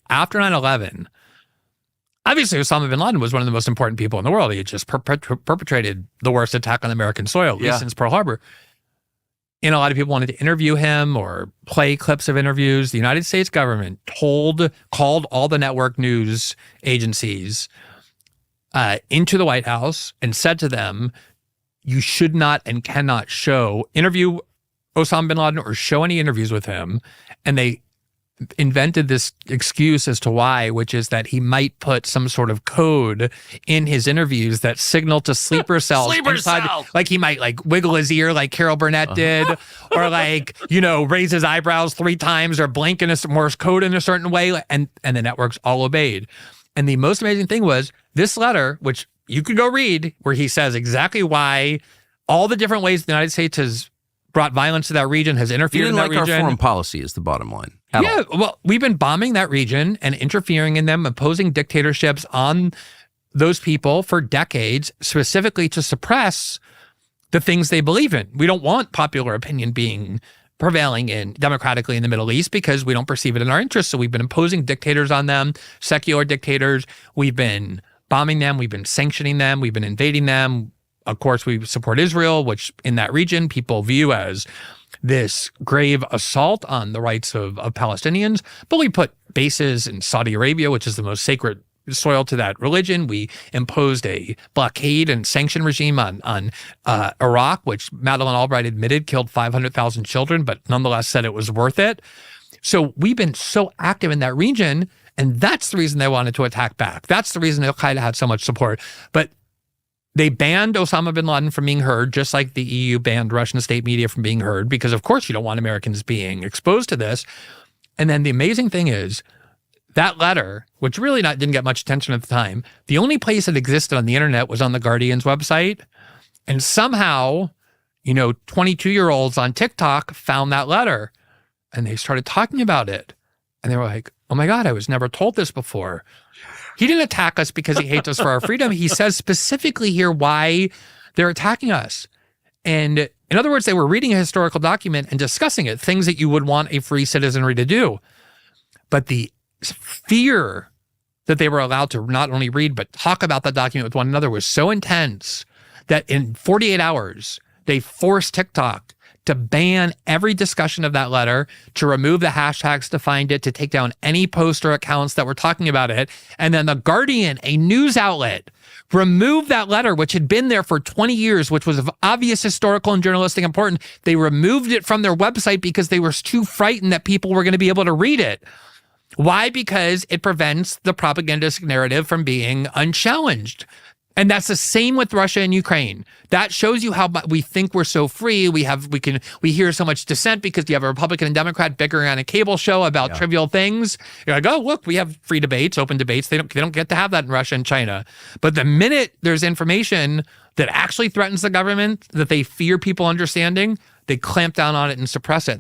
After 9/11, obviously Osama bin Laden was one of the most important people in the world. He had just perpetrated the worst attack on American soil, at least since Pearl Harbor. And a lot of people wanted to interview him or play clips of interviews. The United States government called all the network news agencies into the White House and said to them, you should not and cannot interview Osama bin Laden or show any interviews with him. And they invented this excuse as to why, which is that he might put some sort of code in his interviews that signal to sleeper cells. Like he might like wiggle his ear like Carol Burnett did, or like, raise his eyebrows 3 times or blink in a Morse code in a certain way. And the networks all obeyed. And the most amazing thing was this letter, which you could go read, where he says exactly why all the different ways the United States has brought violence to that region, has interfered in that region. Our foreign policy is the bottom line. Well, we've been bombing that region and interfering in them, opposing dictatorships on those people for decades, specifically to suppress the things they believe in. We don't want popular opinion being prevailing democratically in the Middle East because we don't perceive it in our interest. So we've been imposing dictators on them, secular dictators. We've been bombing them. We've been sanctioning them. We've been invading them. Of course, we support Israel, which in that region people view as this grave assault on the rights of Palestinians. But we put bases in Saudi Arabia, which is the most sacred soil to that religion. We imposed a blockade and sanction regime on Iraq, which Madeleine Albright admitted killed 500,000 children, but nonetheless said it was worth it. So we've been so active in that region, and that's the reason they wanted to attack back. That's the reason Al-Qaeda had so much support. But they banned Osama bin Laden from being heard, just like the EU banned Russian state media from being heard, because of course you don't want Americans being exposed to this. And then the amazing thing is that letter, which really didn't get much attention at the time, the only place it existed on the internet was on the Guardian's website. And somehow, 22-year-olds on TikTok found that letter and they started talking about it. And they were like, oh my God, I was never told this before. He didn't attack us because he hates us for our freedom. He says specifically here why they're attacking us. And in other words, they were reading a historical document and discussing it, things that you would want a free citizenry to do. But the fear that they were allowed to not only read, but talk about that document with one another was so intense that in 48 hours, they forced TikTok to ban every discussion of that letter, to remove the hashtags to find it, to take down any post or accounts that were talking about it. And then the Guardian, a news outlet, removed that letter, which had been there for 20 years, which was of obvious historical and journalistic importance. They removed it from their website because they were too frightened that people were going to be able to read it. Why? Because it prevents the propagandistic narrative from being unchallenged. And that's the same with Russia and Ukraine. That shows you how we think we're so free. We hear so much dissent because you have a Republican and Democrat bickering on a cable show about trivial things. You're like, oh, look, we have free debates, open debates. They don't get to have that in Russia and China. But the minute there's information that actually threatens the government, that they fear people understanding, they clamp down on it and suppress it.